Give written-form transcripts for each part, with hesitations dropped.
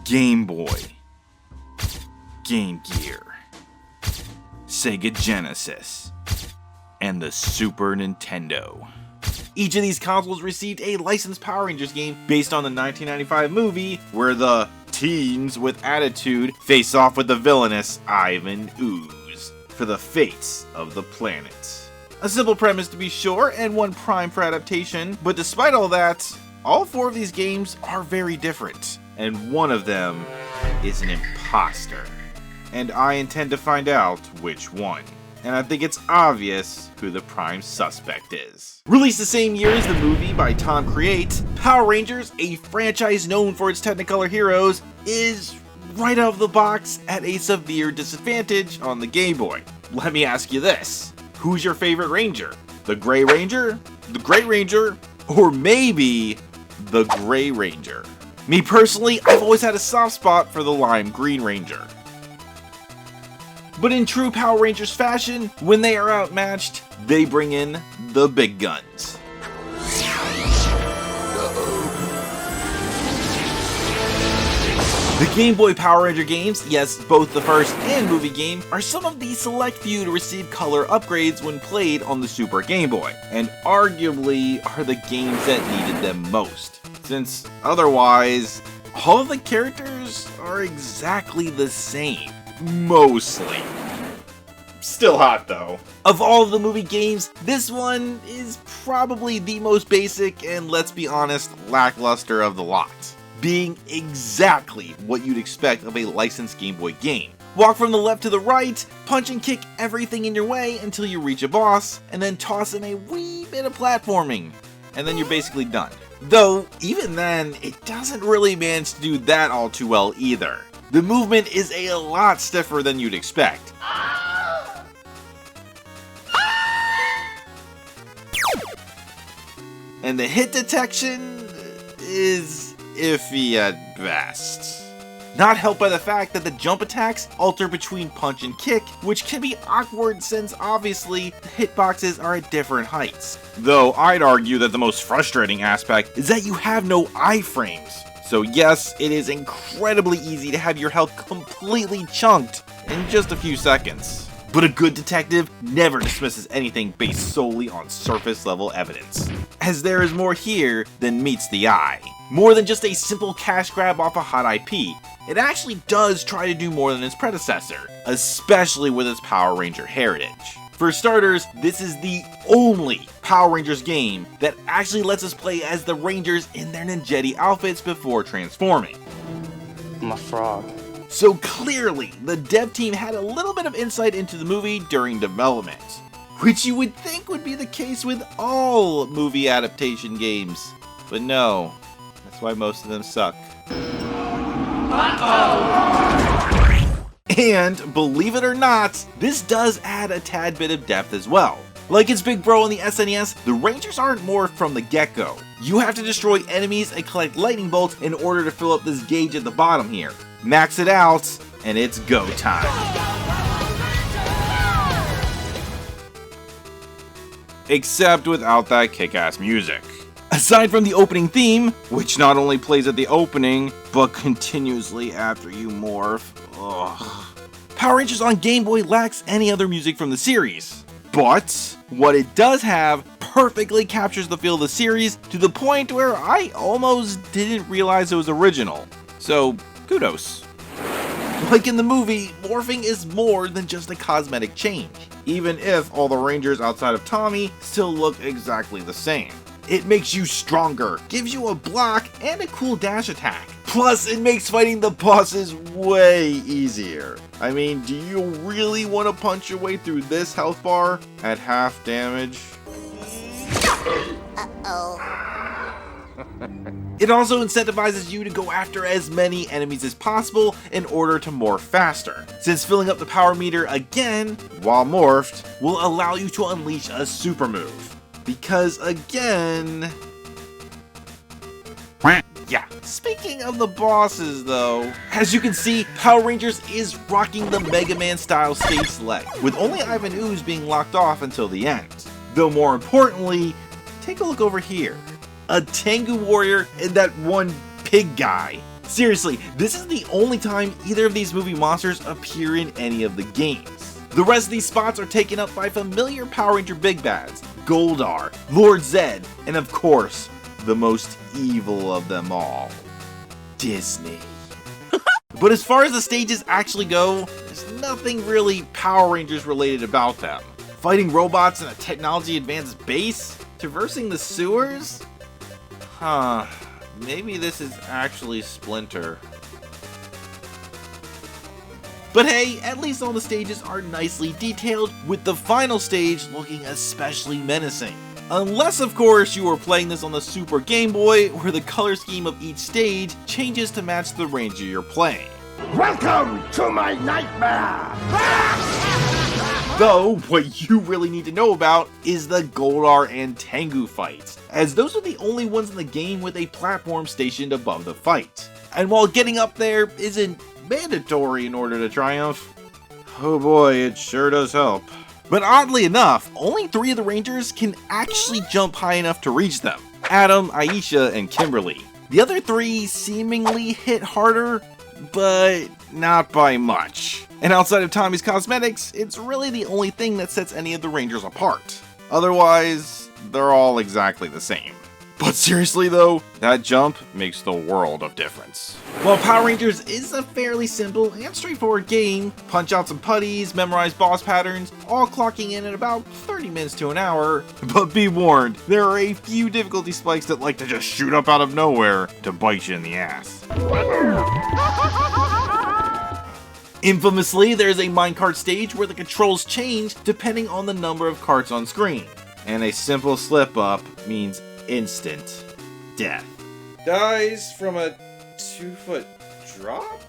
Game Boy, Gamegear, Sega Genesis, and the Super Nintendo. Each of these consoles received a licensed Power Rangers game based on the 1995 movie where the teens with attitude face off with the villainous Ivan Ooze for the fates of the planet. A simple premise to be sure, and one prime for adaptation, but despite all that, all 4 of these games are very different, and one of them is an imposter. And I intend to find out which one. And I think it's obvious who the prime suspect is. Released the same year as the movie by Tom Create, Power Rangers, a franchise known for its Technicolor heroes, is right out of the box at a severe disadvantage on the Game Boy. Let me ask you this. Who's your favorite Ranger? The Gray Ranger? The Gray Ranger? Or maybe the Gray Ranger? Me personally, I've always had a soft spot for the Lime Green Ranger. But in true Power Rangers fashion, when they are outmatched, they bring in the big guns. The Game Boy Power Ranger games, yes, both the first and movie game, are some of the select few to receive color upgrades when played on the Super Game Boy, and arguably are the games that needed them most, since otherwise, all of the characters are exactly the same. Mostly. Still hot though. Of all of the movie games, this one is probably the most basic and, let's be honest, lackluster of the lot, being exactly what you'd expect of a licensed Game Boy game. Walk from the left to the right, punch and kick everything in your way until you reach a boss, and then toss in a wee bit of platforming, and then you're basically done. Though, even then, it doesn't really manage to do that all too well either. The movement is a lot stiffer than you'd expect. And the hit detection is iffy at best. Not helped by the fact that the jump attacks alter between punch and kick, which can be awkward since obviously the hitboxes are at different heights. Though I'd argue that the most frustrating aspect is that you have no iframes. So yes, it is incredibly easy to have your health completely chunked in just a few seconds. But a good detective never dismisses anything based solely on surface level evidence, as there is more here than meets the eye. More than just a simple cash grab off a hot IP, it actually does try to do more than its predecessor, especially with its Power Ranger heritage. For starters, this is the only Power Rangers game that actually lets us play as the Rangers in their ninjetti outfits before transforming. I'm a frog. So clearly, the dev team had a little bit of insight into the movie during development, which you would think would be the case with all movie adaptation games. But no, that's why most of them suck. And, believe it or not, this does add a tad bit of depth as well. Like its big bro on the SNES, the Rangers aren't morphed from the get-go. You have to destroy enemies and collect lightning bolts in order to fill up this gauge at the bottom here. Max it out, and it's go time. Except without that kick-ass music. Aside from the opening theme, which not only plays at the opening, but continuously after you morph. Ugh. Power Rangers on Game Boy lacks any other music from the series. But what it does have perfectly captures the feel of the series to the point where I almost didn't realize it was original. So, kudos. Like in the movie, morphing is more than just a cosmetic change, even if all the Rangers outside of Tommy still look exactly the same. It makes you stronger, gives you a block, and a cool dash attack. Plus, it makes fighting the bosses way easier. I mean, do you really want to punch your way through this health bar at half damage? It also incentivizes you to go after as many enemies as possible in order to morph faster, since filling up the power meter again, while morphed, will allow you to unleash a super move. Because again... Yeah, speaking of the bosses though, as you can see, Power Rangers is rocking the Mega Man style stage select, with only Ivan Ooze being locked off until the end. Though more importantly, take a look over here. A Tengu warrior and that one pig guy. Seriously, this is the only time either of these movie monsters appear in any of the games. The rest of these spots are taken up by familiar Power Ranger big bads, Goldar, Lord Zed, and of course, the most evil of them all, Disney. But as far as the stages actually go, there's nothing really Power Rangers related about them. Fighting robots in a technology advanced base? Traversing the sewers? Huh, maybe this is actually Splinter. But hey, at least all the stages are nicely detailed, with the final stage looking especially menacing. Unless, of course, you are playing this on the Super Gameboy, where the color scheme of each stage changes to match the ranger you're playing. Welcome to my nightmare! Though, what you really need to know about is the Goldar and Tengu fights, as those are the only ones in the game with a platform stationed above the fight. And while getting up there isn't mandatory in order to triumph, oh boy, it sure does help. But oddly enough, only 3 of the Rangers can actually jump high enough to reach them: Adam, Aisha, and Kimberly. The other 3 seemingly hit harder, but not by much. And outside of Tommy's cosmetics, it's really the only thing that sets any of the Rangers apart. Otherwise, they're all exactly the same. But seriously though, that jump makes the world of difference. While Power Rangers is a fairly simple and straightforward game, punch out some putties, memorize boss patterns, all clocking in at about 30 minutes to an hour, but be warned, there are a few difficulty spikes that like to just shoot up out of nowhere to bite you in the ass. Infamously, there's a Minecart Stage where the controls change depending on the number of carts on screen, and a simple slip up means instant death. Dies from a 2-foot drop?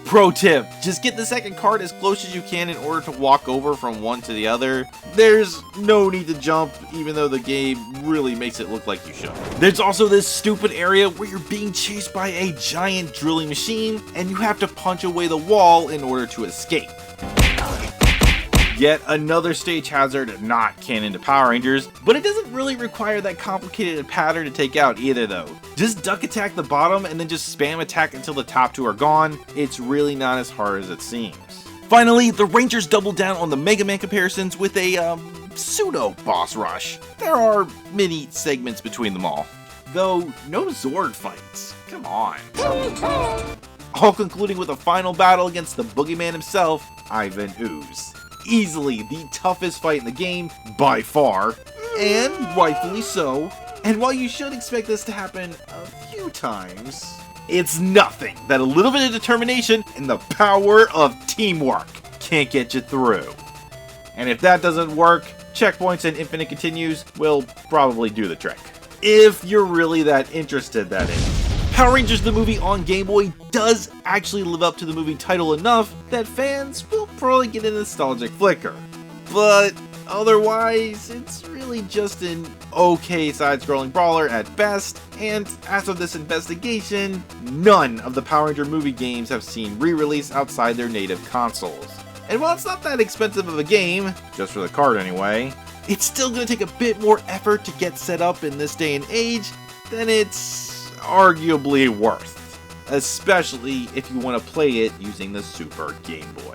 Pro tip, just get the second cart as close as you can in order to walk over from one to the other. There's no need to jump, even though the game really makes it look like you should. There's also this stupid area where you're being chased by a giant drilling machine, and you have to punch away the wall in order to escape. Yet another stage hazard not canon to Power Rangers, but it doesn't really require that complicated pattern to take out either though. Just duck attack the bottom and then just spam attack until the top 2 are gone. It's really not as hard as it seems. Finally, the Rangers double down on the Mega Man comparisons with a pseudo boss rush. There are many segments between them all, though no Zord fights. Come on. All concluding with a final battle against the boogeyman himself, Ivan Ooze. Easily the toughest fight in the game, by far, and rightfully so. And while you should expect this to happen a few times, it's nothing that a little bit of determination and the power of teamwork can't get you through. And if that doesn't work, checkpoints and infinite continues will probably do the trick. If you're really that interested, that is. Power Rangers the movie on Game Boy does actually live up to the movie title enough that fans will probably get a nostalgic flicker. But otherwise, it's really just an okay side-scrolling brawler at best, and as of this investigation, none of the Power Ranger movie games have seen re-release outside their native consoles. And while it's not that expensive of a game, just for the card anyway, it's still going to take a bit more effort to get set up in this day and age than it's arguably worth, especially if you want to play it using the Super Game Boy.